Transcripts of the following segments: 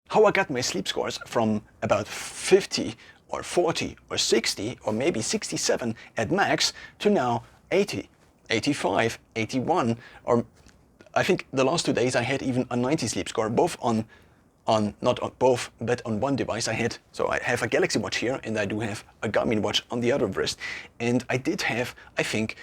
how I got my sleep scores from about 50 or 40 or 60 or maybe 67 at max to now 80, 85, 81, or I think the last 2 days I had even a 90 sleep score, both on not on both, but on one device I had. So I have a Galaxy Watch here and I do have a Garmin watch on the other wrist. And I did have, I think,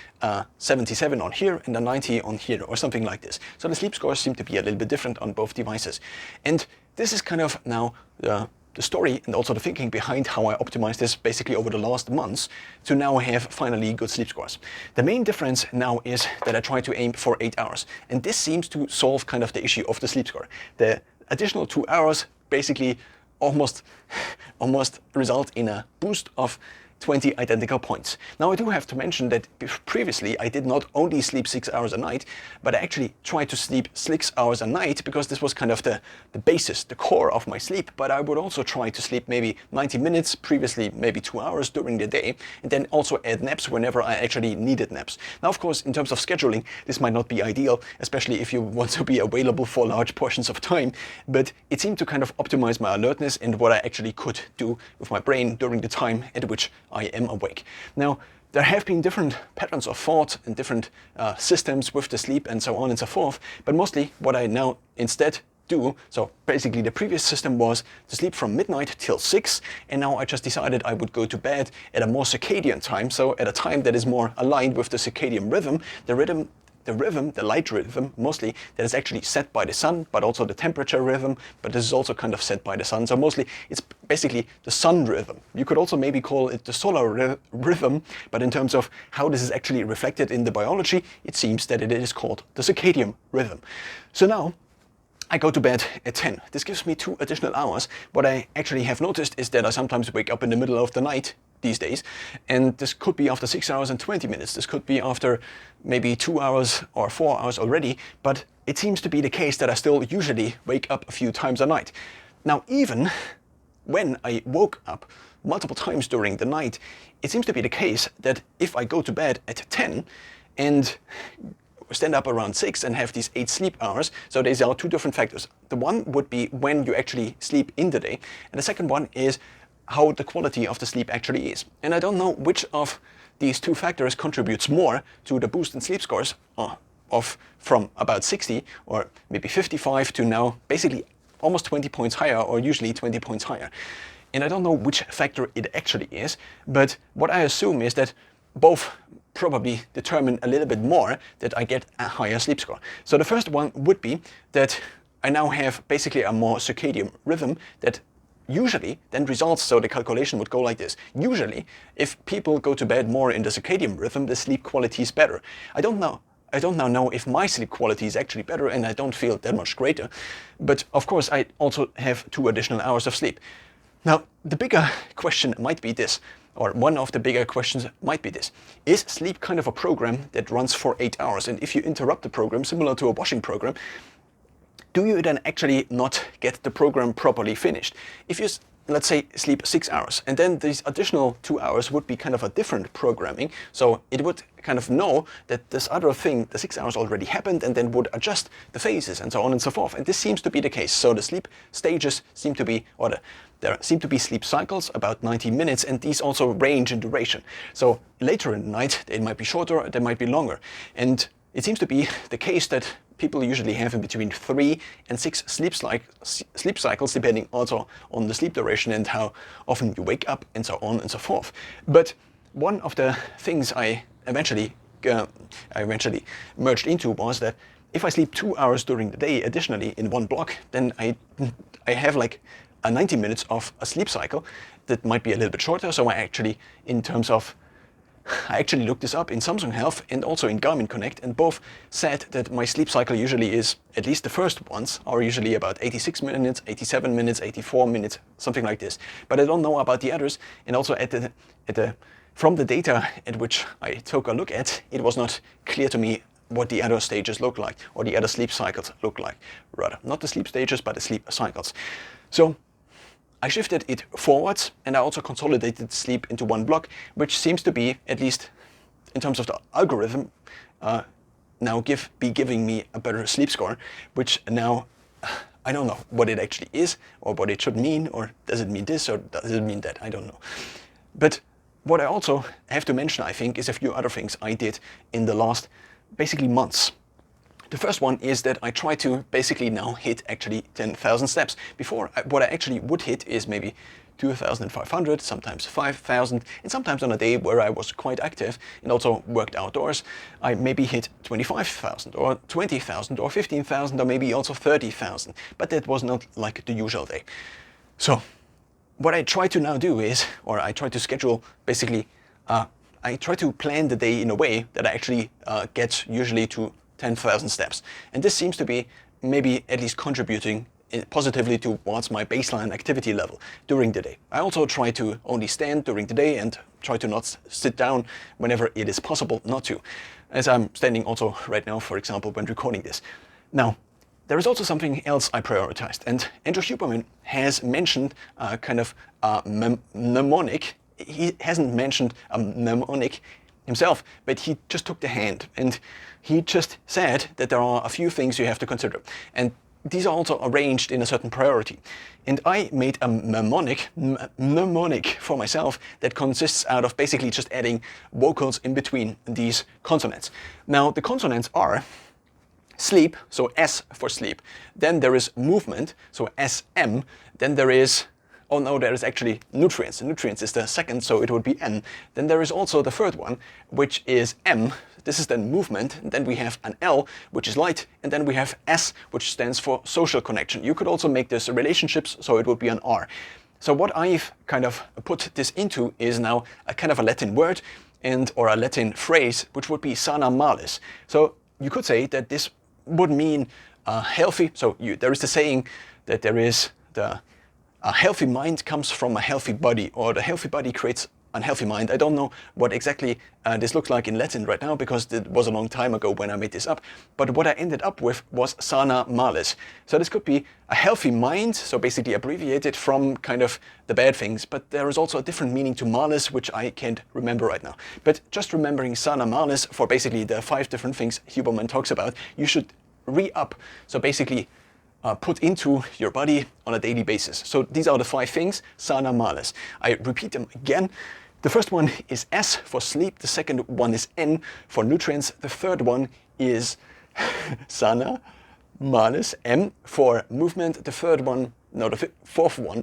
77 on here and a 90 on here or something like this. So the sleep scores seem to be a little bit different on both devices. And this is kind of now the story and also the thinking behind how I optimized this basically over the last months to now have finally good sleep scores. The main difference now is that I try to aim for 8 hours. And this seems to solve kind of the issue of the sleep score. The additional 2 hours basically almost result in a boost of 20 identical points. Now I do have to mention that previously I did not only sleep 6 hours a night, but I actually tried to sleep 6 hours a night because this was kind of the basis, the core of my sleep. But I would also try to sleep maybe 90 minutes, previously maybe 2 hours during the day, and then also add naps whenever I actually needed naps. Now of course in terms of scheduling this might not be ideal, especially if you want to be available for large portions of time, but it seemed to kind of optimize my alertness and what I actually could do with my brain during the time at which I am awake. Now, there have been different patterns of thought and different systems with the sleep and so on and so forth, but mostly what I now instead do, so basically the previous system was to sleep from midnight till 6, and now I just decided I would go to bed at a more circadian time, so at a time that is more aligned with the circadian rhythm, the light rhythm mostly, that is actually set by the sun, but also the temperature rhythm, but this is also kind of set by the sun. So mostly it's basically the sun rhythm. You could also maybe call it the solar rhythm, but in terms of how this is actually reflected in the biology, it seems that it is called the circadian rhythm. So now I go to bed at 10. This gives me 2 additional hours. What I actually have noticed is that I sometimes wake up in the middle of the night these days, and this could be after 6 hours and 20 minutes. This could be after maybe 2 hours or 4 hours already, but it seems to be the case that I still usually wake up a few times a night. Now, even when I woke up multiple times during the night, it seems to be the case that if I go to bed at 10 and stand up around 6 and have these 8 sleep hours, so these are 2 different factors. The one would be when you actually sleep in the day, and the second one is how the quality of the sleep actually is. And I don't know which of these 2 factors contributes more to the boost in sleep scores from about 60 or maybe 55 to now basically almost 20 points higher, or usually 20 points higher. And I don't know which factor it actually is, but what I assume is that both probably determine a little bit more that I get a higher sleep score. So the first one would be that I now have basically a more circadian rhythm that usually then results, so the calculation would go like this. Usually, if people go to bed more in the circadian rhythm, the sleep quality is better. I don't now know if my sleep quality is actually better, and I don't feel that much greater. But of course, I also have 2 additional hours of sleep. Now, the bigger question might be this, or one of the bigger questions might be this. Is sleep kind of a program that runs for 8 hours? And if you interrupt the program, similar to a washing program, do you then actually not get the program properly finished? If you, let's say, sleep 6 hours, and then these additional 2 hours would be kind of a different programming, so it would kind of know that this other thing, the 6 hours already happened, and then would adjust the phases and so on and so forth. And this seems to be the case. So the sleep stages seem to be, or there seem to be sleep cycles about 90 minutes, and these also range in duration. So later in the night, they might be shorter, they might be longer. And it seems to be the case that people usually have in between 3 and 6 sleep cycles, depending also on the sleep duration and how often you wake up and so on and so forth. But one of the things I eventually merged into was that if I sleep 2 hours during the day additionally in one block, then I have like a 90 minutes of a sleep cycle that might be a little bit shorter. So I actually looked this up in Samsung Health and also in Garmin Connect, and both said that my sleep cycle usually is, at least the first ones, are usually about 86 minutes, 87 minutes, 84 minutes, something like this. But I don't know about the others, and also from the data at which I took a look at, it was not clear to me what the other stages look like, or the other sleep cycles look like, rather. Not the sleep stages, but the sleep cycles. So I shifted it forwards, and I also consolidated sleep into one block, which seems to be, at least in terms of the algorithm, now be giving me a better sleep score, which now I don't know what it actually is, or what it should mean, or does it mean this, or does it mean that? I don't know. But what I also have to mention, I think, is a few other things I did in the last, basically, months. The first one is that I try to basically now hit actually 10,000 steps. Before, what I actually would hit is maybe 2,500, sometimes 5,000, and sometimes on a day where I was quite active and also worked outdoors, I maybe hit 25,000 or 20,000 or 15,000 or maybe also 30,000. But that was not like the usual day. So what I try to now do is, or I try to schedule basically, I try to plan the day in a way that I actually get usually to 10,000 steps. And this seems to be maybe at least contributing positively towards my baseline activity level during the day. I also try to only stand during the day and try to not sit down whenever it is possible not to, as I'm standing also right now, for example, when recording this. Now, there is also something else I prioritized, and Andrew Huberman has mentioned kind of mnemonic. He hasn't mentioned a mnemonic himself, but he just took the hand and he just said that there are a few things you have to consider. And these are also arranged in a certain priority. And I made a mnemonic for myself that consists out of basically just adding vocals in between these consonants. Now, the consonants are sleep, so S for sleep. Then there is movement, so SM. Then there is, oh no, there is actually nutrients. Nutrients is the second, so it would be N. Then there is also the third one, which is M. This is then movement. And then we have an L, which is light. And then we have S, which stands for social connection. You could also make this relationships, so it would be an R. So what I've kind of put this into is now a kind of a Latin word or a Latin phrase, which would be sana malis. So you could say that this would mean healthy. So there is the saying that there is a healthy mind comes from a healthy body, or the healthy body creates an healthy mind. I don't know what exactly this looks like in Latin right now, because it was a long time ago when I made this up. But what I ended up with was sana malis. So this could be a healthy mind, so basically abbreviated from kind of the bad things. But there is also a different meaning to malis, which I can't remember right now. But just remembering sana malis for basically the 5 different things Huberman talks about, you should re-up. So basically put into your body on a daily basis. So these are the 5 things, sana malis. I repeat them again. The first one is S for sleep. The second one is N for nutrients. The third one is sana malis, M for movement. The fourth one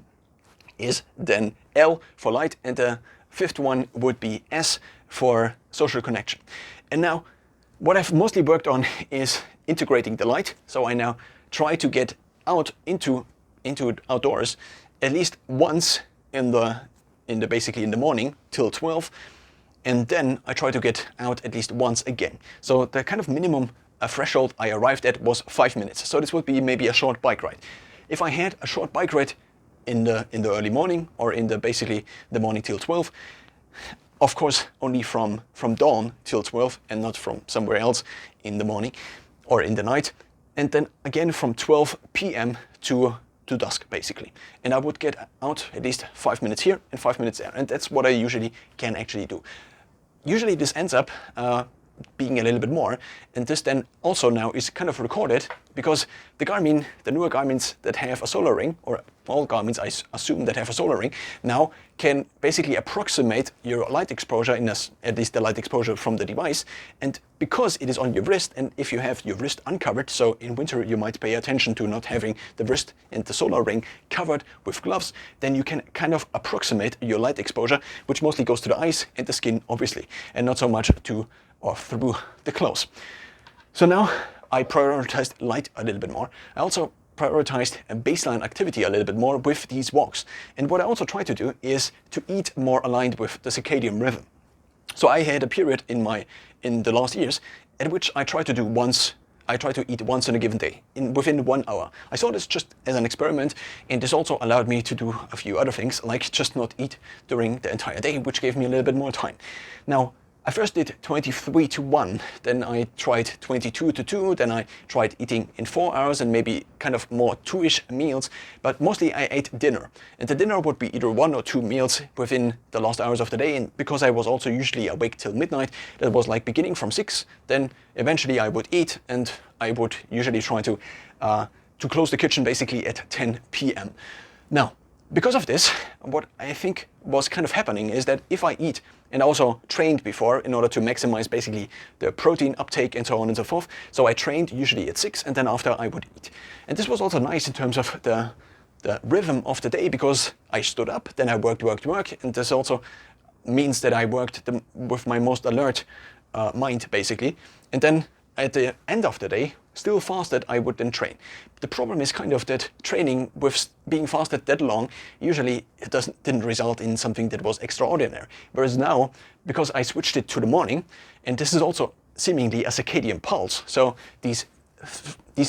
is then L for light. And the fifth one would be S for social connection. And now, what I've mostly worked on is integrating the light. So I now try to get out into outdoors at least once in the morning till 12, and then I try to get out at least once again. So the kind of minimum threshold I arrived at was 5 minutes. So this would be maybe a short bike ride. If I had a short bike ride in the early morning, or in basically the morning till 12, of course only from dawn till 12 and not from somewhere else in the morning or in the night. And then again from 12 p.m. to dusk, basically. And I would get out at least 5 minutes here and 5 minutes there. And that's what I usually can actually do. Usually this ends up being a little bit more. And this then also now is kind of recorded, because the newer Garmins that have a solar ring, or all Garmins I assume that have a solar ring, now can basically approximate your light exposure, at least the light exposure from the device. And because it is on your wrist, and if you have your wrist uncovered, so in winter you might pay attention to not having the wrist and the solar ring covered with gloves, then you can kind of approximate your light exposure, which mostly goes to the eyes and the skin, obviously, and not so much to or through the clothes. So now I prioritized light a little bit more. I also prioritized a baseline activity a little bit more with these walks. And what I also try to do is to eat more aligned with the circadian rhythm. So I had a period in the last years at which I try to eat once in a given day, within 1 hour. I saw this just as an experiment, and this also allowed me to do a few other things, like just not eat during the entire day, which gave me a little bit more time. Now, I first did 23-1, then I tried 22-2, then I tried eating in 4 hours and maybe kind of more 2-ish meals, but mostly I ate dinner. And the dinner would be either 1 or 2 meals within the last hours of the day, and because I was also usually awake till midnight, that was like beginning from 6, then eventually I would eat, and I would usually try to to close the kitchen basically at 10 p.m. Now, because of this, what I think was kind of happening is that if I eat, and also trained before in order to maximize basically the protein uptake and so on and so forth, so I trained usually at 6 and then after I would eat. And this was also nice in terms of the rhythm of the day, because I stood up, then I worked, and this also means that I worked with my most alert mind basically, and then at the end of the day, still fasted, I would then train. The problem is kind of that training with being fasted that long, usually it didn't result in something that was extraordinary. Whereas now, because I switched it to the morning, and this is also seemingly a circadian pulse, so these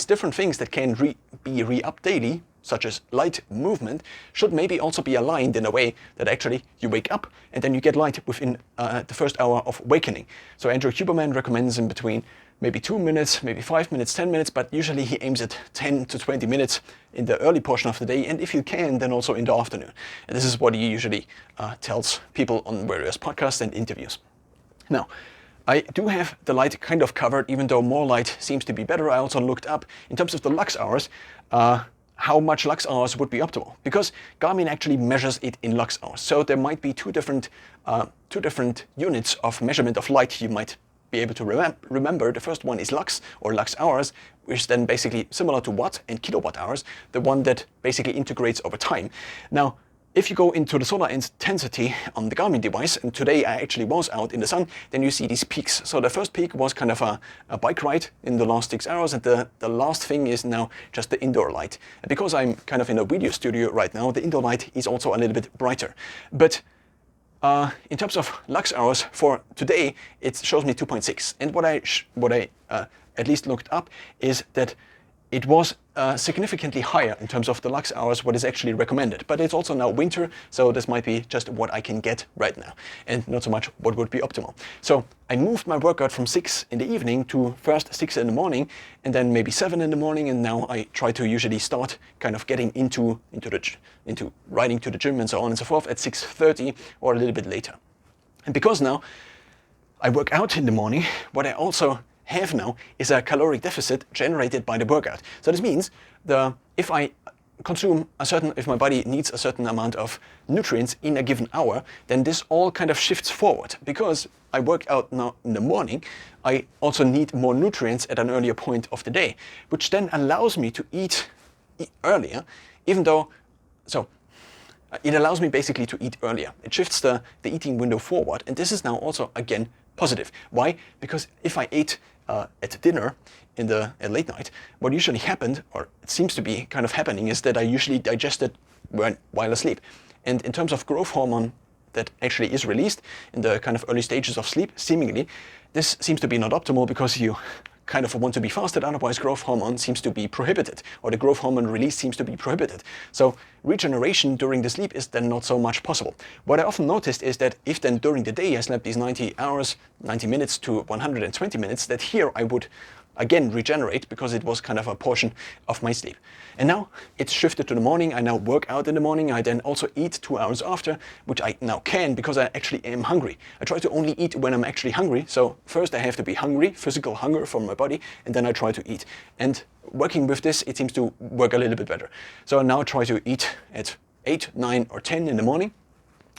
different things that can be re-upped daily, such as light movement, should maybe also be aligned in a way that actually you wake up and then you get light within the first hour of awakening. So Andrew Huberman recommends in between maybe 2 minutes, maybe 5 minutes, 10 minutes, but usually he aims at 10 to 20 minutes in the early portion of the day, and if you can, then also in the afternoon. And this is what he usually tells people on various podcasts and interviews. Now, I do have the light kind of covered, even though more light seems to be better. I also looked up, in terms of the lux hours, how much lux hours would be optimal, because Garmin actually measures it in lux hours. So there might be two different units of measurement of light you might be able to remember. The first one is lux, or lux hours, which is then basically similar to watt and kilowatt hours, the one that basically integrates over time. Now, if you go into the solar intensity on the Garmin device, and today I actually was out in the sun, then you see these peaks. So the first peak was kind of a bike ride in the last 6 hours, and the last thing is now just the indoor light. And because I'm kind of in a video studio right now, the indoor light is also a little bit brighter. But in terms of lux hours for today, it shows me 2.6. And what I at least looked up is that it was significantly higher in terms of the lux hours, what is actually recommended. But it's also now winter, so this might be just what I can get right now, and not so much what would be optimal. So I moved my workout from 6 in the evening to first 6 in the morning, and then maybe 7 in the morning, and now I try to usually start kind of getting into riding to the gym and so on and so forth at 6:30 or a little bit later. And because now I work out in the morning, what I also have now is a caloric deficit generated by the workout. So this means if I consume if my body needs a certain amount of nutrients in a given hour, then this all kind of shifts forward. Because I work out now in the morning, I also need more nutrients at an earlier point of the day, which then allows me to eat earlier, it allows me basically to eat earlier. It shifts the eating window forward, and this is now also, again, positive. Why? Because if I ate at dinner at late night, what usually happened, or it seems to be kind of happening, is that I usually digested while asleep. And in terms of growth hormone that actually is released in the kind of early stages of sleep, seemingly, this seems to be not optimal, because you kind of want to be fasted, otherwise growth hormone seems to be prohibited, or the growth hormone release seems to be prohibited. So regeneration during the sleep is then not so much possible. What I often noticed is that if then during the day I slept these 90 minutes to 120 minutes, that here I would again regenerate, because it was kind of a portion of my sleep. And now it's shifted to the morning. I now work out in the morning. I then also eat 2 hours after, which I now can because I actually am hungry. I try to only eat when I'm actually hungry. So first I have to be hungry, physical hunger from my body, and then I try to eat. And working with this, it seems to work a little bit better. So I now try to eat at 8, 9, or 10 in the morning,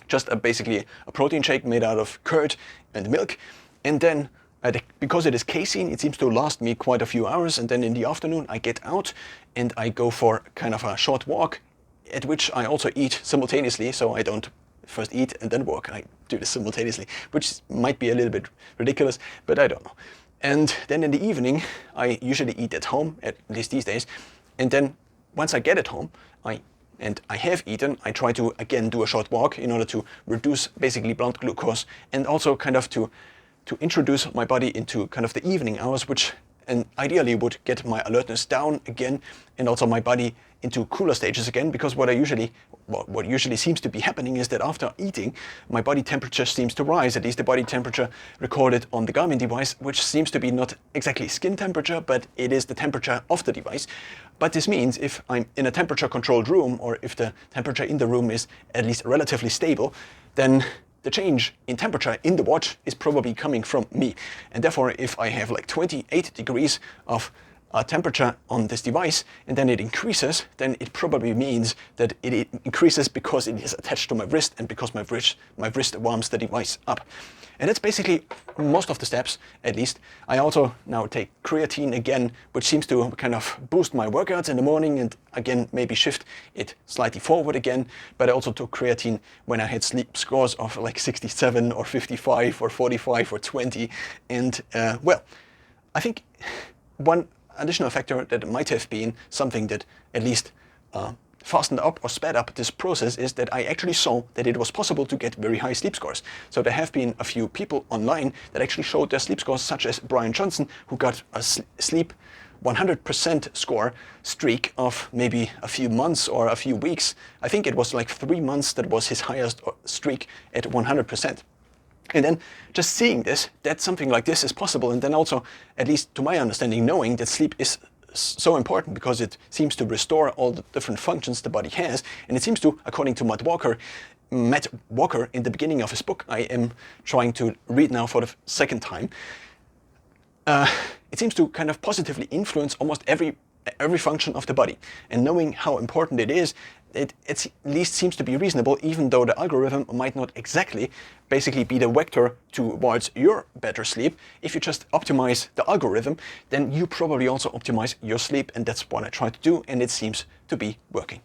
just basically a protein shake made out of curd and milk. And then because it is casein, it seems to last me quite a few hours, and then in the afternoon I get out and I go for kind of a short walk, at which I also eat simultaneously, so I don't first eat and then walk. I do this simultaneously, which might be a little bit ridiculous, but I don't know. And then in the evening, I usually eat at home, at least these days, and then once I get at home, I have eaten, I try to again do a short walk in order to reduce basically blood glucose, and also kind of to introduce my body into kind of the evening hours, which and ideally would get my alertness down again, and also my body into cooler stages again, because what usually seems to be happening is that after eating, my body temperature seems to rise, at least the body temperature recorded on the Garmin device, which seems to be not exactly skin temperature, but it is the temperature of the device. But this means if I'm in a temperature controlled room, or if the temperature in the room is at least relatively stable, then the change in temperature in the watch is probably coming from me. And therefore, if I have like 28 degrees of temperature on this device and then it increases, then it probably means that it increases because it is attached to my wrist and because my wrist warms the device up. And that's basically most of the steps, at least. I also now take creatine again, which seems to kind of boost my workouts in the morning and again maybe shift it slightly forward again. But I also took creatine when I had sleep scores of like 67 or 55 or 45 or 20. And well, I think one additional factor that might have been something that at least fastened up or sped up this process is that I actually saw that it was possible to get very high sleep scores. So there have been a few people online that actually showed their sleep scores, such as Brian Johnson, who got a sleep 100% score streak of maybe a few months or a few weeks. I think it was like 3 months that was his highest streak at 100%. And then just seeing this, that something like this is possible, and then also, at least to my understanding, knowing that sleep is so important because it seems to restore all the different functions the body has, and it seems to, according to Matt Walker, in the beginning of his book, I am trying to read now for the second time, it seems to kind of positively influence almost every function of the body. And knowing how important it is, it at least seems to be reasonable, even though the algorithm might not exactly basically be the vector towards your better sleep. If you just optimize the algorithm, then you probably also optimize your sleep, and that's what I try to do, and it seems to be working.